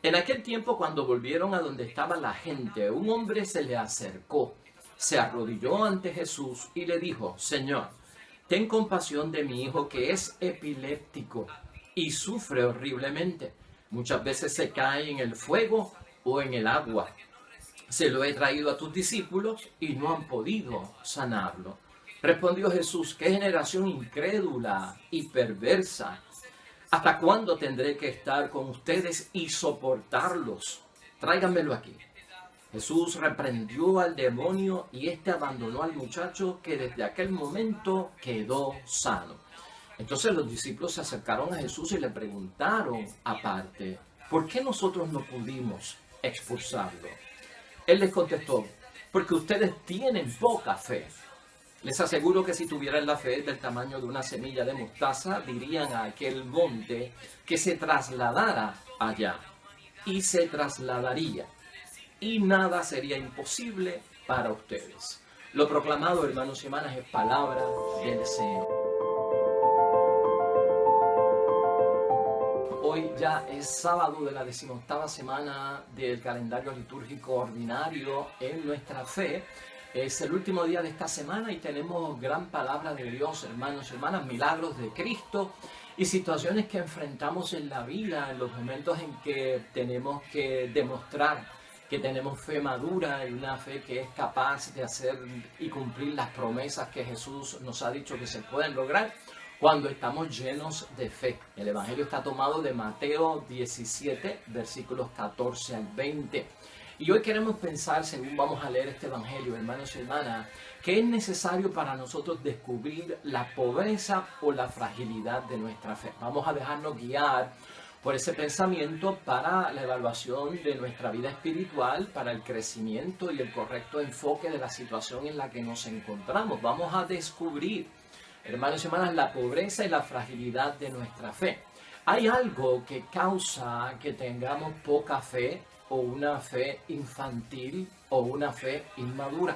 En aquel tiempo, cuando volvieron a donde estaba la gente, un hombre se le acercó, se arrodilló ante Jesús y le dijo: Señor, ten compasión de mi hijo que es epiléptico y sufre horriblemente. Muchas veces se cae en el fuego o en el agua. Se lo he traído a tus discípulos y no han podido sanarlo. Respondió Jesús: qué generación incrédula y perversa. ¿Hasta cuándo tendré que estar con ustedes y soportarlos? Tráiganmelo aquí. Jesús reprendió al demonio y éste abandonó al muchacho, que desde aquel momento quedó sano. Entonces los discípulos se acercaron a Jesús y le preguntaron aparte: ¿por qué nosotros no pudimos expulsarlo? Él les contestó: porque ustedes tienen poca fe. Les aseguro que si tuvieran la fe del tamaño de una semilla de mostaza, dirían a aquel monte que se trasladara allá, y se trasladaría, y nada sería imposible para ustedes. Lo proclamado, hermanos y hermanas, es palabra del Señor. Hoy ya es sábado de la 18ª semana del calendario litúrgico ordinario en nuestra fe. Es el último día de esta semana y tenemos gran palabra de Dios, hermanos y hermanas, milagros de Cristo y situaciones que enfrentamos en la vida, en los momentos en que tenemos que demostrar que tenemos fe madura y una fe que es capaz de hacer y cumplir las promesas que Jesús nos ha dicho que se pueden lograr cuando estamos llenos de fe. El Evangelio está tomado de Mateo 17, versículos 14 al 20. Y hoy queremos pensar, según vamos a leer este Evangelio, hermanos y hermanas, que es necesario para nosotros descubrir la pobreza o la fragilidad de nuestra fe. Vamos a dejarnos guiar por ese pensamiento para la evaluación de nuestra vida espiritual, para el crecimiento y el correcto enfoque de la situación en la que nos encontramos. Vamos a descubrir, hermanos y hermanas, la pobreza y la fragilidad de nuestra fe. Hay algo que causa que tengamos poca fe, o una fe infantil, o una fe inmadura.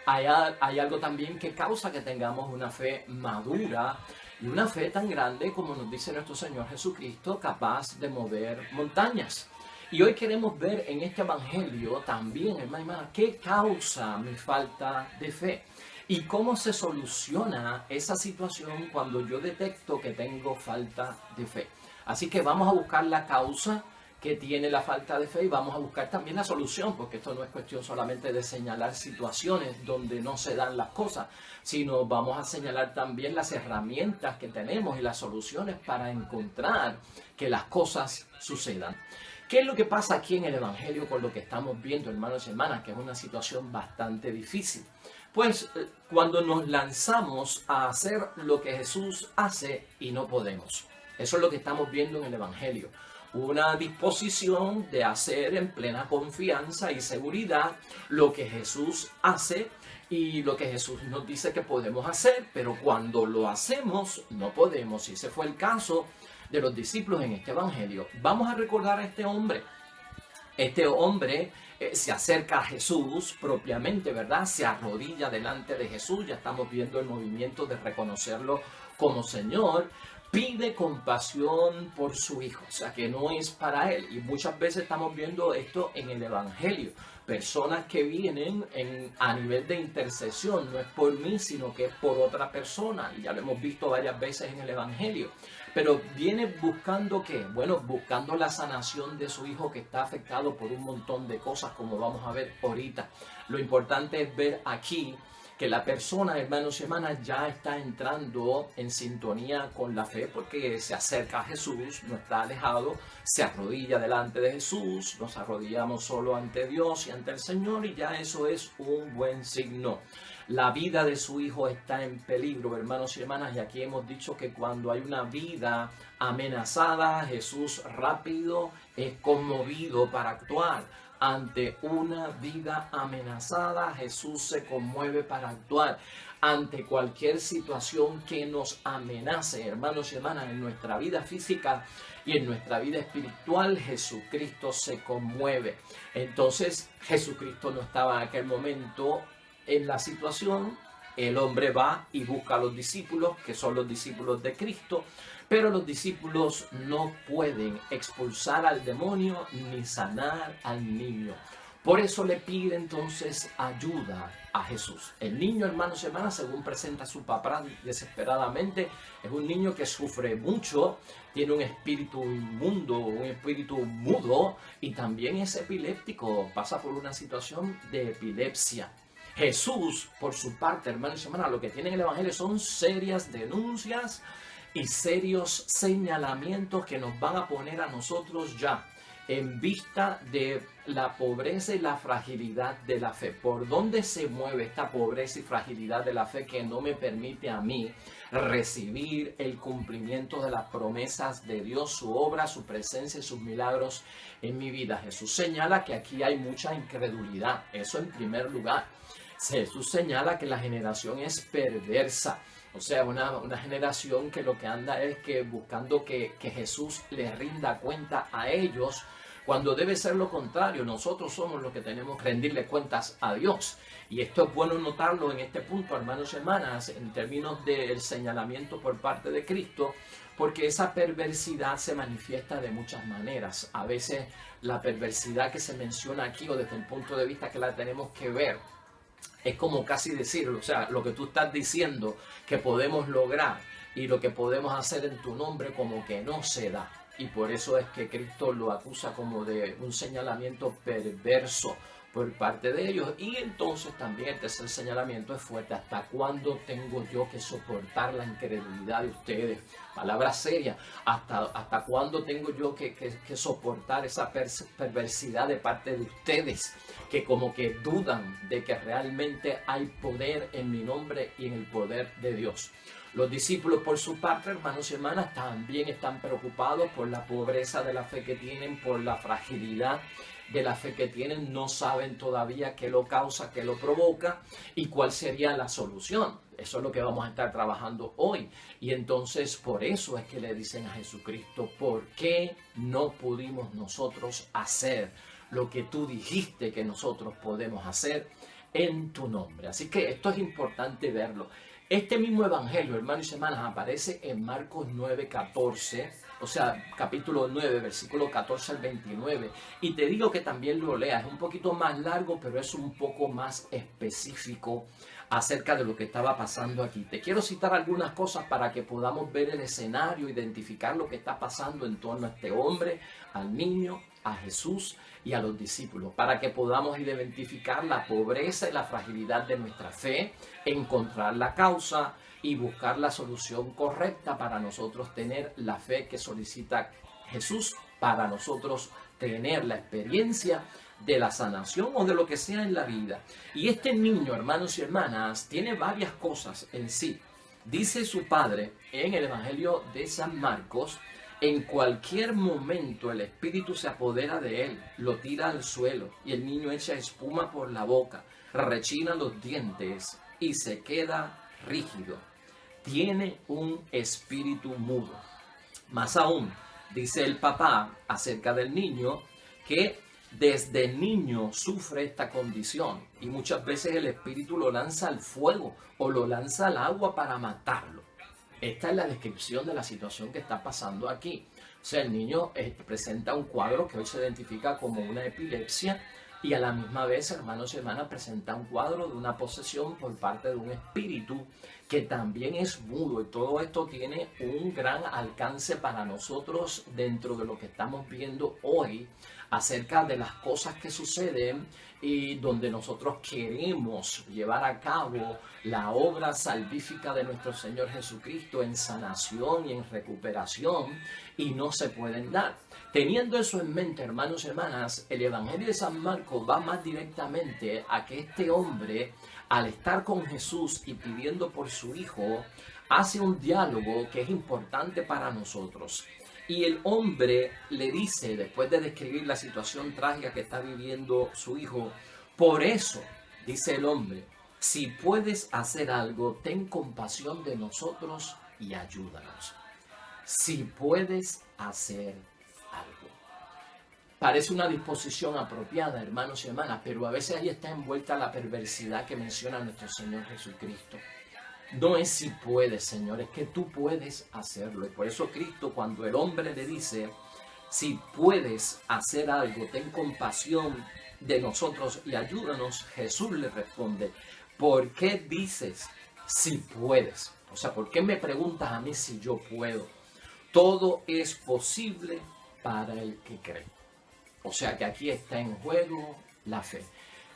Hay algo también que causa que tengamos una fe madura y una fe tan grande como nos dice nuestro Señor Jesucristo, capaz de mover montañas. Y hoy queremos ver en este Evangelio también, hermano y hermana, qué causa mi falta de fe y cómo se soluciona esa situación cuando yo detecto que tengo falta de fe. Así que vamos a buscar la causa que tiene la falta de fe y vamos a buscar también la solución, porque esto no es cuestión solamente de señalar situaciones donde no se dan las cosas, sino vamos a señalar también las herramientas que tenemos y las soluciones para encontrar que las cosas sucedan. ¿Qué es lo que pasa aquí en el Evangelio con lo que estamos viendo, hermanos y hermanas? Que es una situación bastante difícil. Pues cuando nos lanzamos a hacer lo que Jesús hace y no podemos. Eso es lo que estamos viendo en el Evangelio. Una disposición de hacer en plena confianza y seguridad lo que Jesús hace y lo que Jesús nos dice que podemos hacer, pero cuando lo hacemos no podemos. Y ese fue el caso de los discípulos en este Evangelio. Vamos a recordar a este hombre. Este hombre se acerca a Jesús propiamente, ¿verdad? Se arrodilla delante de Jesús. Ya estamos viendo el movimiento de reconocerlo como Señor. Pide compasión por su hijo, o sea que no es para él. Y muchas veces estamos viendo esto en el Evangelio. Personas que vienen a nivel de intercesión, no es por mí, sino que es por otra persona. Y ya lo hemos visto varias veces en el Evangelio. Pero viene buscando ¿qué? Bueno, buscando la sanación de su hijo que está afectado por un montón de cosas, como vamos a ver ahorita. Lo importante es ver aquí que la persona, hermanos y hermanas, ya está entrando en sintonía con la fe porque se acerca a Jesús, no está alejado, se arrodilla delante de Jesús, nos arrodillamos solo ante Dios y ante el Señor y ya eso es un buen signo. La vida de su hijo está en peligro, hermanos y hermanas, y aquí hemos dicho que cuando hay una vida amenazada, Jesús rápido es conmovido para actuar. Ante una vida amenazada, Jesús se conmueve para actuar. Ante cualquier situación que nos amenace, hermanos y hermanas, en nuestra vida física y en nuestra vida espiritual, Jesucristo se conmueve. Entonces, Jesucristo no estaba en aquel momento en la situación El hombre va y busca a los discípulos, que son los discípulos de Cristo, pero los discípulos no pueden expulsar al demonio ni sanar al niño. Por eso le pide entonces ayuda a Jesús. El niño, hermanos y hermanas, según presenta a su papá desesperadamente, es un niño que sufre mucho, tiene un espíritu inmundo, un espíritu mudo y también es epiléptico, pasa por una situación de epilepsia. Jesús, por su parte, hermanos y hermanas, lo que tiene en el Evangelio son serias denuncias y serios señalamientos que nos van a poner a nosotros ya en vista de la pobreza y la fragilidad de la fe. ¿Por dónde se mueve esta pobreza y fragilidad de la fe que no me permite a mí recibir el cumplimiento de las promesas de Dios, su obra, su presencia y sus milagros en mi vida? Jesús señala que aquí hay mucha incredulidad. Eso en primer lugar. Jesús señala que la generación es perversa. O sea, una generación que lo que anda es que buscando que Jesús les rinda cuenta a ellos, cuando debe ser lo contrario. Nosotros somos los que tenemos que rendirle cuentas a Dios. Y esto es bueno notarlo en este punto, hermanos y hermanas, en términos del señalamiento por parte de Cristo, porque esa perversidad se manifiesta de muchas maneras. A veces la perversidad que se menciona aquí, o desde el punto de vista que la tenemos que ver, es como casi decirlo, o sea, lo que tú estás diciendo que podemos lograr y lo que podemos hacer en tu nombre como que no se da. Y por eso es que Cristo lo acusa como de un señalamiento perverso por parte de ellos. Y entonces también el tercer señalamiento es fuerte. ¿Hasta cuándo tengo yo que soportar la incredulidad de ustedes? Palabra seria. ¿Hasta cuándo tengo yo que soportar esa perversidad de parte de ustedes? Que como que dudan de que realmente hay poder en mi nombre y en el poder de Dios. Los discípulos, por su parte, hermanos y hermanas, también están preocupados por la pobreza de la fe que tienen, por la fragilidad de la fe que tienen. No saben todavía qué lo causa, qué lo provoca y cuál sería la solución. Eso es lo que vamos a estar trabajando hoy. Y entonces por eso es que le dicen a Jesucristo: ¿por qué no pudimos nosotros hacer lo que tú dijiste que nosotros podemos hacer en tu nombre? Así que esto es importante verlo. Este mismo evangelio, hermanos y hermanas, aparece en Marcos 9:14, o sea, capítulo 9, versículo 14 al 29. Y te digo que también lo leas, es un poquito más largo, pero es un poco más específico acerca de lo que estaba pasando aquí. Te quiero citar algunas cosas para que podamos ver el escenario, identificar lo que está pasando en torno a este hombre, al niño, a Jesús y a los discípulos, para que podamos identificar la pobreza y la fragilidad de nuestra fe, encontrar la causa y buscar la solución correcta para nosotros tener la fe que solicita Jesús, para nosotros tener la experiencia de la sanación o de lo que sea en la vida. Y este niño, hermanos y hermanas, tiene varias cosas en sí. Dice su padre en el Evangelio de San Marcos: en cualquier momento el espíritu se apodera de él, lo tira al suelo y el niño echa espuma por la boca, rechina los dientes y se queda rígido. Tiene un espíritu mudo. Más aún, dice el papá acerca del niño que desde niño sufre esta condición y muchas veces el espíritu lo lanza al fuego o lo lanza al agua para matarlo. Esta es la descripción de la situación que está pasando aquí. O sea, el niño presenta un cuadro que hoy se identifica como una epilepsia y a la misma vez, hermanos y hermanas, presenta un cuadro de una posesión por parte de un espíritu que también es mudo. Y todo esto tiene un gran alcance para nosotros dentro de lo que estamos viendo hoy acerca de las cosas que suceden y donde nosotros queremos llevar a cabo la obra salvífica de nuestro Señor Jesucristo en sanación y en recuperación, y no se pueden dar. Teniendo eso en mente, hermanos y hermanas, el Evangelio de San Marcos va más directamente a que este hombre, al estar con Jesús y pidiendo por su hijo, hace un diálogo que es importante para nosotros. Y el hombre le dice, después de describir la situación trágica que está viviendo su hijo: por eso, dice el hombre, si puedes hacer algo, ten compasión de nosotros y ayúdanos. Si puedes hacer algo. Parece una disposición apropiada, hermanos y hermanas, pero a veces ahí está envuelta la perversidad que menciona nuestro Señor Jesucristo. No es si puedes, Señor, es que tú puedes hacerlo. Y por eso Cristo, cuando el hombre le dice, si puedes hacer algo, ten compasión de nosotros y ayúdanos, Jesús le responde, ¿por qué dices si puedes? O sea, ¿por qué me preguntas a mí si yo puedo? Todo es posible para el que cree. O sea que aquí está en juego la fe.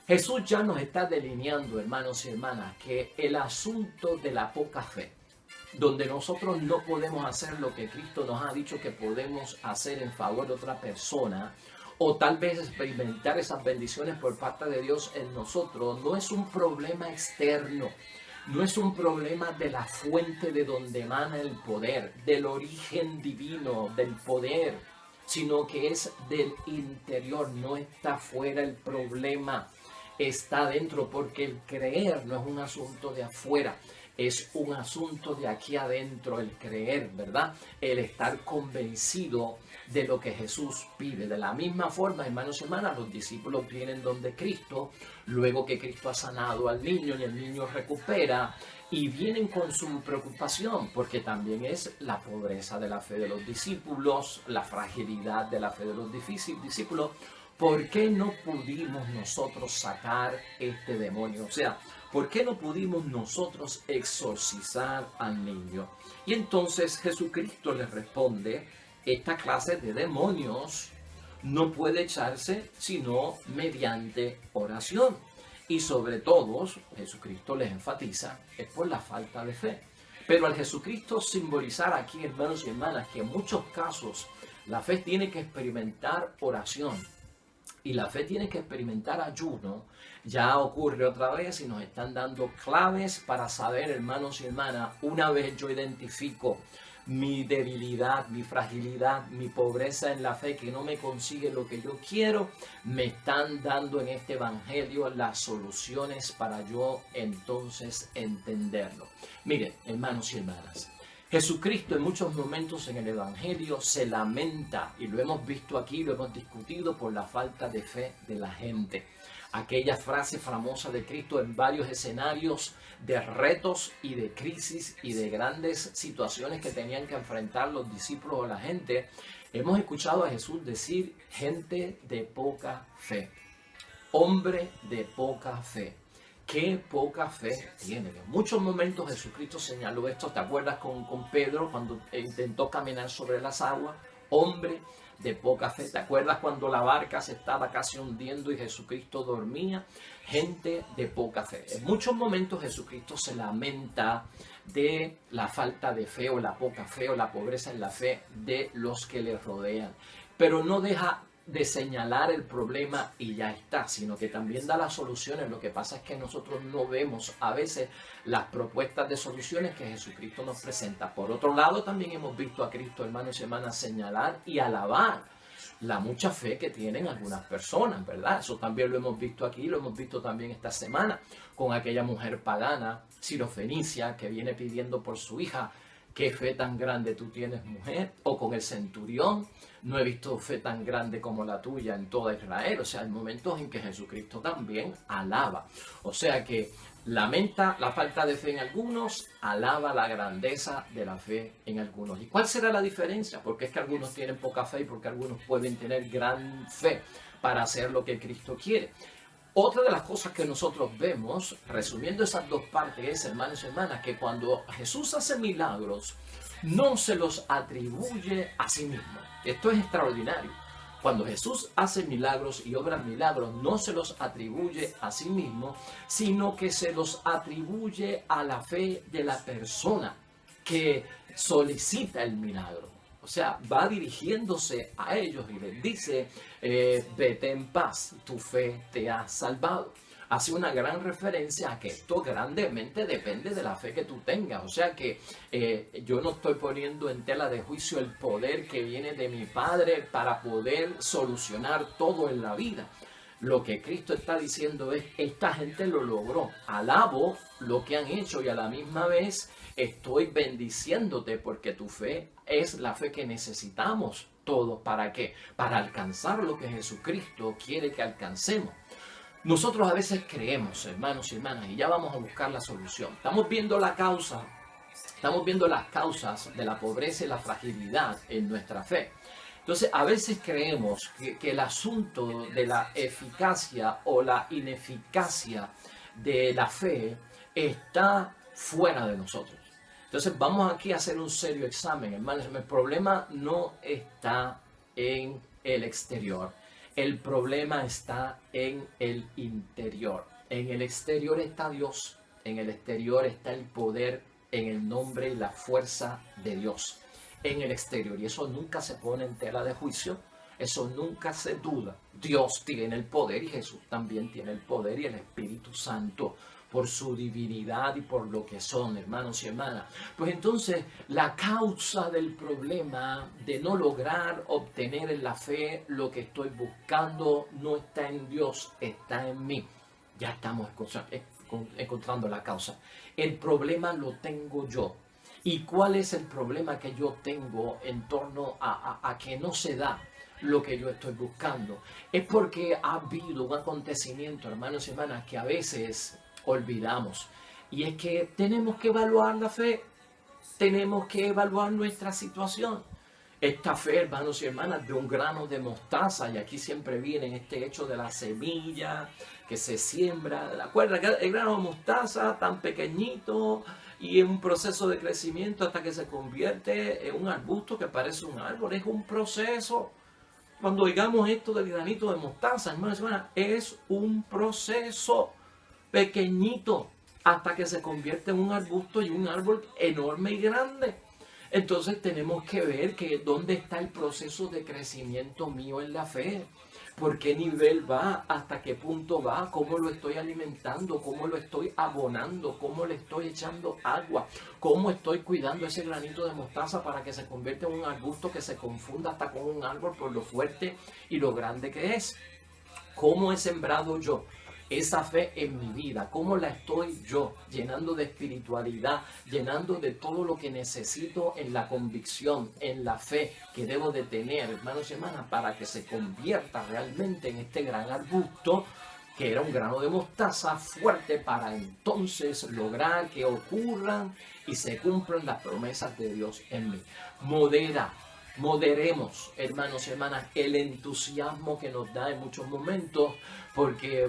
Jesús ya nos está delineando, hermanos y hermanas, que el asunto de la poca fe, donde nosotros no podemos hacer lo que Cristo nos ha dicho que podemos hacer en favor de otra persona, o tal vez experimentar esas bendiciones por parte de Dios en nosotros, no es un problema externo, no es un problema de la fuente de donde emana el poder, del origen divino, del poder, sino que es del interior, no está fuera el problema. Está dentro, porque el creer no es un asunto de afuera, es un asunto de aquí adentro, el creer, ¿verdad? El estar convencido de lo que Jesús pide. De la misma forma, hermanos y hermanas, los discípulos vienen donde Cristo, luego que Cristo ha sanado al niño y el niño recupera, y vienen con su preocupación, porque también es la pobreza de la fe de los discípulos, la fragilidad de la fe de los discípulos. ¿Por qué no pudimos nosotros sacar este demonio? O sea, ¿por qué no pudimos nosotros exorcizar al niño? Y entonces Jesucristo les responde, esta clase de demonios no puede echarse sino mediante oración. Y sobre todo, Jesucristo les enfatiza, es por la falta de fe. Pero al Jesucristo simbolizar aquí, hermanos y hermanas, que en muchos casos la fe tiene que experimentar oración, y la fe tiene que experimentar ayuno, ya ocurre otra vez y nos están dando claves para saber, hermanos y hermanas, una vez yo identifico mi debilidad, mi fragilidad, mi pobreza en la fe que no me consigue lo que yo quiero, me están dando en este evangelio las soluciones para yo entonces entenderlo. Miren, hermanos y hermanas, Jesucristo en muchos momentos en el Evangelio se lamenta, y lo hemos visto aquí, lo hemos discutido, por la falta de fe de la gente. Aquella frase famosa de Cristo en varios escenarios de retos y de crisis y de grandes situaciones que tenían que enfrentar los discípulos o la gente. Hemos escuchado a Jesús decir, gente de poca fe, hombre de poca fe. Qué poca fe tiene. En muchos momentos Jesucristo señaló esto. ¿Te acuerdas con Pedro cuando intentó caminar sobre las aguas? Hombre de poca fe. ¿Te acuerdas cuando la barca se estaba casi hundiendo y Jesucristo dormía? Gente de poca fe. En muchos momentos Jesucristo se lamenta de la falta de fe o la poca fe o la pobreza en la fe de los que le rodean. Pero no deja de señalar el problema y ya está, sino que también da las soluciones. Lo que pasa es que nosotros no vemos a veces las propuestas de soluciones que Jesucristo nos presenta. Por otro lado, también hemos visto a Cristo, hermanos y hermanas, señalar y alabar la mucha fe que tienen algunas personas, ¿verdad? Eso también lo hemos visto aquí, lo hemos visto también esta semana con aquella mujer pagana, sirofenicia, que viene pidiendo por su hija. ¿Qué fe tan grande tú tienes, mujer? O con el centurión, no he visto fe tan grande como la tuya en toda Israel. O sea, hay momentos en que Jesucristo también alaba. O sea que lamenta la falta de fe en algunos, alaba la grandeza de la fe en algunos. ¿Y cuál será la diferencia? Porque es que algunos tienen poca fe y porque algunos pueden tener gran fe para hacer lo que Cristo quiere. Otra de las cosas que nosotros vemos, resumiendo esas dos partes, es, hermanos y hermanas, que cuando Jesús hace milagros, no se los atribuye a sí mismo. Esto es extraordinario. Cuando Jesús hace milagros y obra milagros, no se los atribuye a sí mismo, sino que se los atribuye a la fe de la persona que solicita el milagro. O sea, va dirigiéndose a ellos y les dice, vete en paz, tu fe te ha salvado. Hace una gran referencia a que esto grandemente depende de la fe que tú tengas. O sea que yo no estoy poniendo en tela de juicio el poder que viene de mi Padre para poder solucionar todo en la vida. Lo que Cristo está diciendo es, esta gente lo logró, alabo lo que han hecho y a la misma vez estoy bendiciéndote porque tu fe es la fe que necesitamos todos. ¿Para qué? Para alcanzar lo que Jesucristo quiere que alcancemos. Nosotros a veces creemos, hermanos y hermanas, y ya vamos a buscar la solución. Estamos viendo la causa, estamos viendo las causas de la pobreza y la fragilidad en nuestra fe. Entonces, a veces creemos que el asunto de la eficacia o la ineficacia de la fe está fuera de nosotros. Entonces, vamos aquí a hacer un serio examen, hermanos. El problema no está en el exterior. El problema está en el interior. En el exterior está Dios. En el exterior está el poder, en el nombre y la fuerza de Dios. En el exterior. Y eso nunca se pone en tela de juicio. Eso nunca se duda. Dios tiene el poder y Jesús también tiene el poder y el Espíritu Santo, por su divinidad y por lo que son, hermanos y hermanas. Pues entonces, la causa del problema de no lograr obtener en la fe lo que estoy buscando no está en Dios, está en mí. Ya estamos encontrando la causa. El problema lo tengo yo. ¿Y cuál es el problema que yo tengo en torno a que no se da lo que yo estoy buscando? Es porque ha habido un acontecimiento, hermanos y hermanas, que a veces olvidamos. Y es que tenemos que evaluar la fe, tenemos que evaluar nuestra situación. Esta fe, hermanos y hermanas, de un grano de mostaza, y aquí siempre viene este hecho de la semilla que se siembra. ¿Recuerda que el grano de mostaza tan pequeñito y en un proceso de crecimiento hasta que se convierte en un arbusto que parece un árbol? Es un proceso. Cuando oigamos esto del granito de mostaza, hermanos y hermanas, es un proceso pequeñito hasta que se convierte en un arbusto y un árbol enorme y grande. Entonces tenemos que ver que dónde está el proceso de crecimiento mío en la fe, por qué nivel va, hasta qué punto va, cómo lo estoy alimentando, cómo lo estoy abonando, cómo le estoy echando agua, cómo estoy cuidando ese granito de mostaza para que se convierta en un arbusto que se confunda hasta con un árbol por lo fuerte y lo grande que es. ¿Cómo he sembrado yo esa fe en mi vida? ¿Cómo la estoy yo llenando de espiritualidad, llenando de todo lo que necesito en la convicción, en la fe que debo de tener, hermanos y hermanas, para que se convierta realmente en este gran arbusto que era un grano de mostaza fuerte para entonces lograr que ocurran y se cumplan las promesas de Dios en mí? Moderemos, hermanos y hermanas, el entusiasmo que nos da en muchos momentos, porque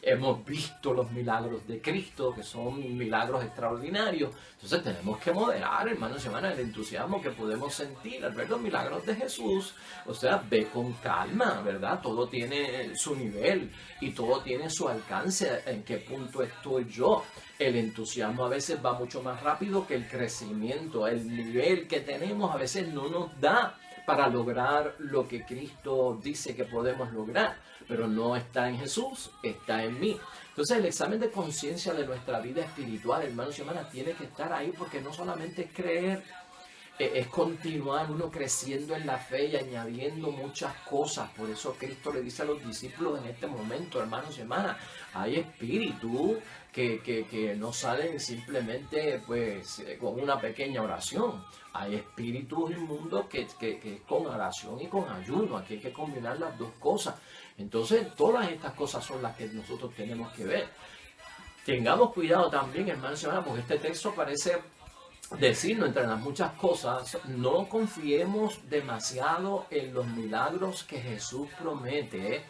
hemos visto los milagros de Cristo, que son milagros extraordinarios. Entonces tenemos que moderar, hermanos y hermanas, el entusiasmo que podemos sentir al ver los milagros de Jesús. O sea, ve con calma, ¿verdad? Todo tiene su nivel y todo tiene su alcance. ¿En qué punto estoy yo? El entusiasmo a veces va mucho más rápido que el crecimiento. El nivel que tenemos a veces no nos da para lograr lo que Cristo dice que podemos lograr, pero no está en Jesús, está en mí. Entonces el examen de conciencia de nuestra vida espiritual, hermanos y hermanas, tiene que estar ahí, porque no solamente es creer, es continuar uno creciendo en la fe y añadiendo muchas cosas. Por eso Cristo le dice a los discípulos en este momento, hermanos y hermanas, hay espíritus que no salen simplemente pues con una pequeña oración. Hay espíritus inmundos que es con oración y con ayuno. Aquí hay que combinar las dos cosas. Entonces todas estas cosas son las que nosotros tenemos que ver. Tengamos cuidado también, hermanos y hermanas, porque este texto parece decirnos, entre las muchas cosas, no confiemos demasiado en los milagros que Jesús promete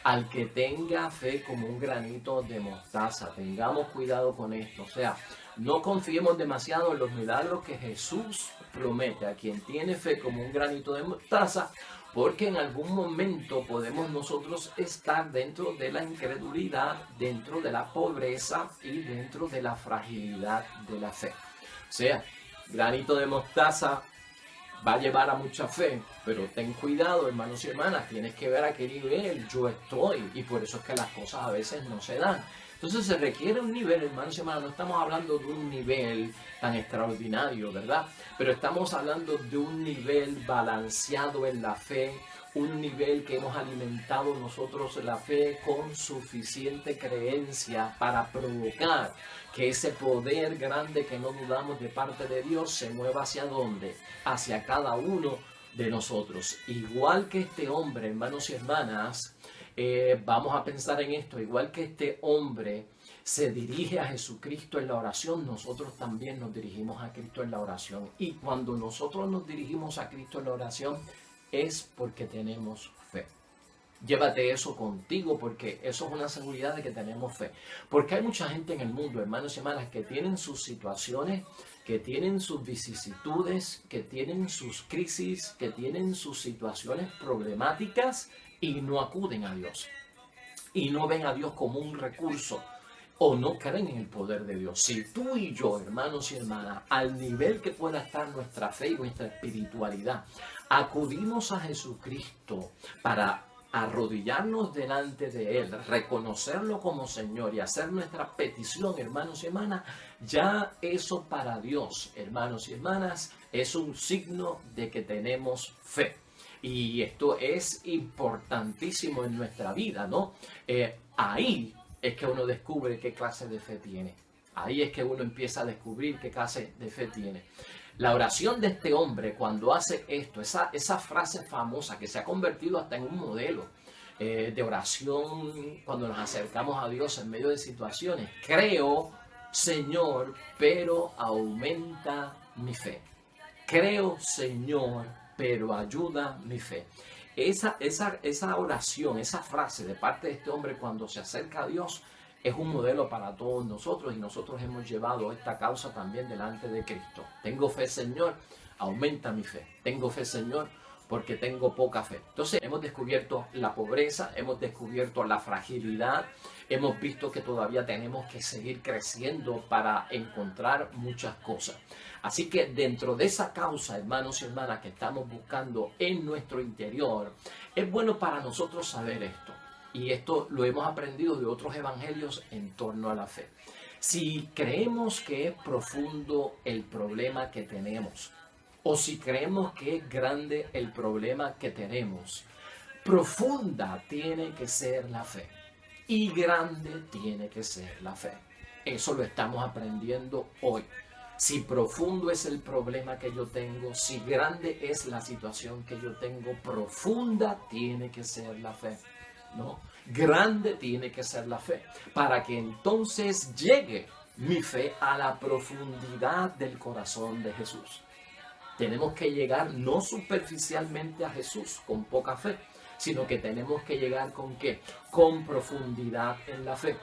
al que tenga fe como un granito de mostaza. Tengamos cuidado con esto. O sea, no confiemos demasiado en los milagros que Jesús promete a quien tiene fe como un granito de mostaza, porque en algún momento podemos nosotros estar dentro de la incredulidad, dentro de la pobreza y dentro de la fragilidad de la fe. O sea, granito de mostaza va a llevar a mucha fe, pero ten cuidado, hermanos y hermanas, tienes que ver a qué nivel yo estoy, y por eso es que las cosas a veces no se dan. Entonces se requiere un nivel, hermanos y hermanas, no estamos hablando de un nivel tan extraordinario, ¿verdad? Pero estamos hablando de un nivel balanceado en la fe, un nivel que hemos alimentado nosotros la fe con suficiente creencia para provocar que ese poder grande que no dudamos de parte de Dios se mueva hacia dónde, hacia cada uno de nosotros. Igual que este hombre, hermanos y hermanas, vamos a pensar en esto, igual que este hombre se dirige a Jesucristo en la oración, nosotros también nos dirigimos a Cristo en la oración. Y cuando nosotros nos dirigimos a Cristo en la oración, es porque tenemos fe. Llévate eso contigo porque eso es una seguridad de que tenemos fe. Porque hay mucha gente en el mundo, hermanos y hermanas, que tienen sus situaciones, que tienen sus vicisitudes, que tienen sus crisis, que tienen sus situaciones problemáticas y no acuden a Dios. Y no ven a Dios como un recurso o no creen en el poder de Dios. Si tú y yo, hermanos y hermanas, al nivel que pueda estar nuestra fe y nuestra espiritualidad, acudimos a Jesucristo para arrodillarnos delante de Él, reconocerlo como Señor y hacer nuestra petición, hermanos y hermanas, ya eso para Dios, hermanos y hermanas, es un signo de que tenemos fe. Y esto es importantísimo en nuestra vida, ¿no? Ahí es que uno descubre qué clase de fe tiene. Ahí es que uno empieza a descubrir qué clase de fe tiene. La oración de este hombre cuando hace esto, esa frase famosa que se ha convertido hasta en un modelo de oración cuando nos acercamos a Dios en medio de situaciones. Creo, Señor, pero aumenta mi fe. Creo, Señor, pero ayuda mi fe. Esa oración, esa frase de parte de este hombre cuando se acerca a Dios es un modelo para todos nosotros y nosotros hemos llevado esta causa también delante de Cristo. Tengo fe, Señor, aumenta mi fe. Tengo fe, Señor, porque tengo poca fe. Entonces hemos descubierto la pobreza, hemos descubierto la fragilidad, hemos visto que todavía tenemos que seguir creciendo para encontrar muchas cosas. Así que dentro de esa causa, hermanos y hermanas, que estamos buscando en nuestro interior, es bueno para nosotros saber esto. Y esto lo hemos aprendido de otros evangelios en torno a la fe. Si creemos que es profundo el problema que tenemos, o si creemos que es grande el problema que tenemos, profunda tiene que ser la fe y grande tiene que ser la fe. Eso lo estamos aprendiendo hoy. Si profundo es el problema que yo tengo, si grande es la situación que yo tengo, profunda tiene que ser la fe, ¿no? Grande tiene que ser la fe, para que entonces llegue mi fe a la profundidad del corazón de Jesús. Tenemos que llegar no superficialmente a Jesús con poca fe, sino que tenemos que llegar ¿con qué? Con profundidad en la fe.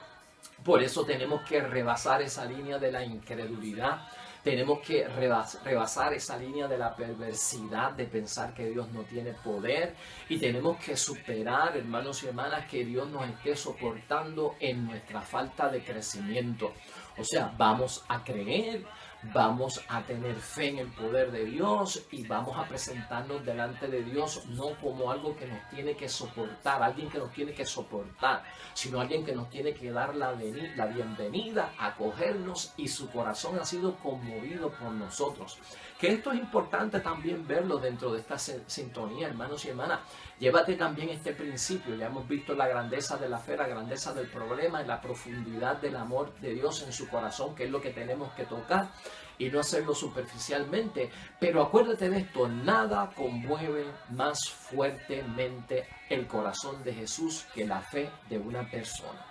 Por eso tenemos que rebasar esa línea de la incredulidad. Tenemos que rebasar esa línea de la perversidad de pensar que Dios no tiene poder y tenemos que superar, hermanos y hermanas, que Dios nos esté soportando en nuestra falta de crecimiento. O sea, vamos a creer, vamos a tener fe en el poder de Dios y vamos a presentarnos delante de Dios no como algo que nos tiene que soportar, alguien que nos tiene que soportar, sino alguien que nos tiene que dar la bienvenida, acogernos y su corazón ha sido conmovido por nosotros. Que esto es importante también verlo dentro de esta sintonía, hermanos y hermanas. Llévate también este principio, ya hemos visto la grandeza de la fe, la grandeza del problema y la profundidad del amor de Dios en su corazón, que es lo que tenemos que tocar y no hacerlo superficialmente. Pero acuérdate de esto, nada conmueve más fuertemente el corazón de Jesús que la fe de una persona.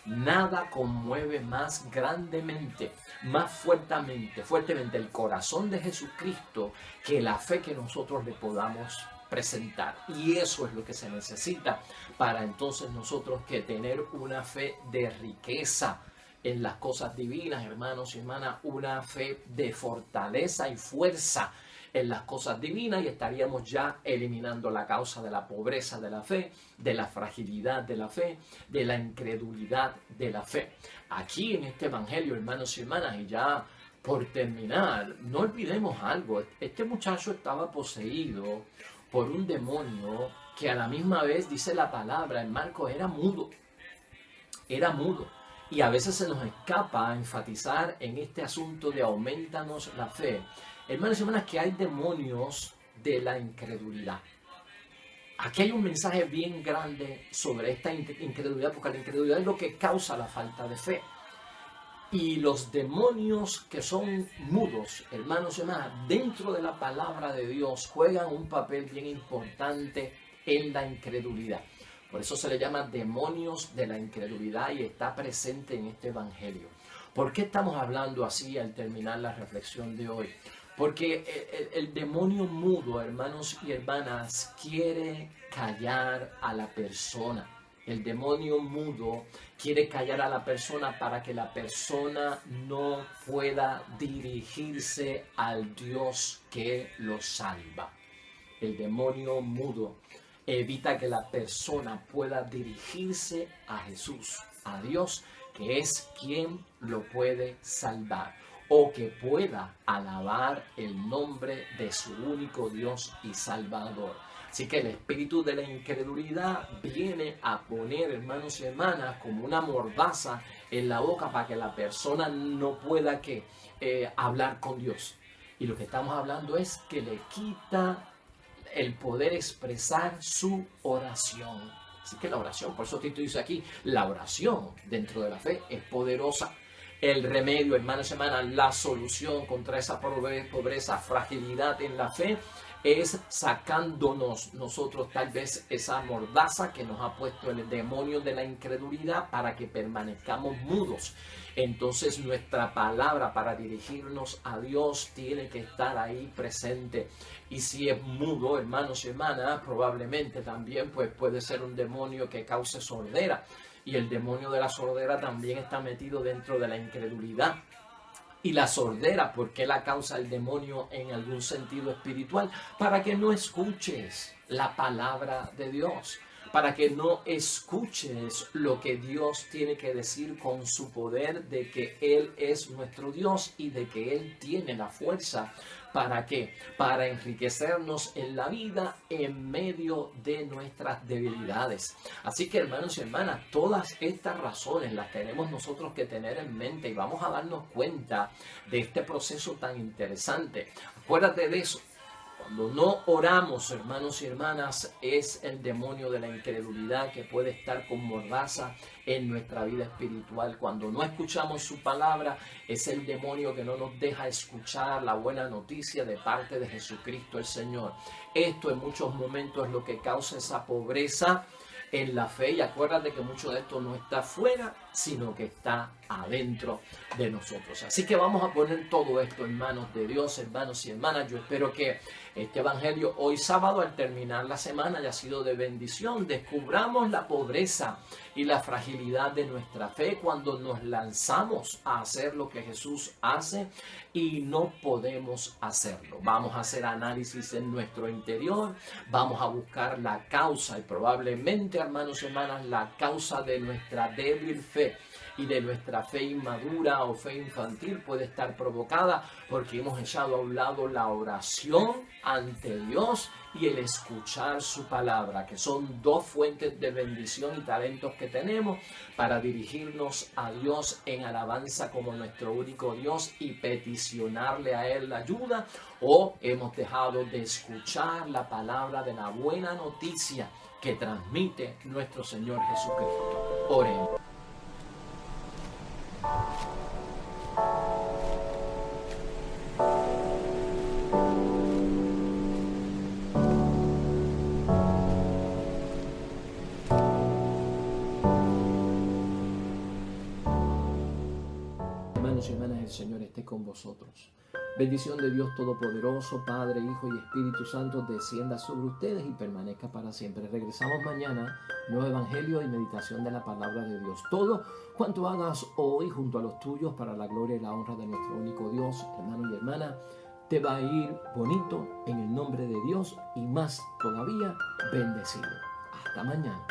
Nada conmueve más grandemente, más fuertemente el corazón de Jesucristo que la fe que nosotros le podamos presentar. Y eso es lo que se necesita para entonces nosotros que tener una fe de riqueza en las cosas divinas, hermanos y hermanas, una fe de fortaleza y fuerza en las cosas divinas, y estaríamos ya eliminando la causa de la pobreza de la fe, de la fragilidad de la fe, de la incredulidad de la fe. Aquí en este evangelio, hermanos y hermanas, y ya por terminar, no olvidemos algo. Este muchacho estaba poseído por un demonio que a la misma vez, dice la palabra en Marcos, era mudo. Era mudo. Y a veces se nos escapa enfatizar en este asunto de aumentanos la fe. Hermanos y hermanas, que hay demonios de la incredulidad. Aquí hay un mensaje bien grande sobre esta incredulidad, porque la incredulidad es lo que causa la falta de fe. Y los demonios que son mudos, hermanos y hermanas, dentro de la palabra de Dios juegan un papel bien importante en la incredulidad. Por eso se le llama demonios de la incredulidad y está presente en este evangelio. ¿Por qué estamos hablando así al terminar la reflexión de hoy? Porque el demonio mudo, hermanos y hermanas, quiere callar a la persona. El demonio mudo quiere callar a la persona para que la persona no pueda dirigirse al Dios que lo salva. El demonio mudo evita que la persona pueda dirigirse a Jesús, a Dios, que es quien lo puede salvar, o que pueda alabar el nombre de su único Dios y Salvador. Así que el espíritu de la incredulidad viene a poner, hermanos y hermanas, como una mordaza en la boca para que la persona no pueda hablar con Dios. Y lo que estamos hablando es que le quita el poder expresar su oración. Así que la oración, por eso Tito dice aquí, la oración dentro de la fe es poderosa. El remedio, hermanos y hermanas, la solución contra esa pobreza, fragilidad en la fe, es sacándonos nosotros tal vez esa mordaza que nos ha puesto el demonio de la incredulidad para que permanezcamos mudos. Entonces nuestra palabra para dirigirnos a Dios tiene que estar ahí presente. Y si es mudo, hermanos y hermanas, probablemente también puede ser un demonio que cause sordera. Y el demonio de la sordera también está metido dentro de la incredulidad. Y la sordera, ¿por qué la causa el demonio en algún sentido espiritual? Para que no escuches la palabra de Dios, para que no escuches lo que Dios tiene que decir con su poder de que Él es nuestro Dios y de que Él tiene la fuerza. ¿Para qué? Para enriquecernos en la vida en medio de nuestras debilidades. Así que, hermanos y hermanas, todas estas razones las tenemos nosotros que tener en mente y vamos a darnos cuenta de este proceso tan interesante. Acuérdate de eso. Cuando no oramos, hermanos y hermanas, es el demonio de la incredulidad que puede estar con mordaza en nuestra vida espiritual. Cuando no escuchamos su palabra, es el demonio que no nos deja escuchar la buena noticia de parte de Jesucristo el Señor. Esto en muchos momentos es lo que causa esa pobreza en la fe, y acuérdate que mucho de esto no está fuera, sino que está adentro de nosotros. Así que vamos a poner todo esto en manos de Dios, hermanos y hermanas. Yo espero que este evangelio hoy sábado, al terminar la semana, haya sido de bendición. Descubramos la pobreza y la fragilidad de nuestra fe cuando nos lanzamos a hacer lo que Jesús hace y no podemos hacerlo. Vamos a hacer análisis en nuestro interior, vamos a buscar la causa y probablemente, hermanos y hermanas, la causa de nuestra débil fe y de nuestra fe inmadura o fe infantil puede estar provocada porque hemos echado a un lado la oración ante Dios y el escuchar su palabra, que son dos fuentes de bendición y talentos que tenemos para dirigirnos a Dios en alabanza como nuestro único Dios y peticionarle a Él la ayuda, o hemos dejado de escuchar la palabra de la buena noticia que transmite nuestro Señor Jesucristo. Oremos. Hermanos y hermanas, el Señor esté con vosotros. Bendición de Dios Todopoderoso, Padre, Hijo y Espíritu Santo, descienda sobre ustedes y permanezca para siempre. Regresamos mañana, nuevo evangelio y meditación de la palabra de Dios. Todo cuanto hagas hoy junto a los tuyos para la gloria y la honra de nuestro único Dios, hermano y hermana, te va a ir bonito en el nombre de Dios y más todavía bendecido. Hasta mañana.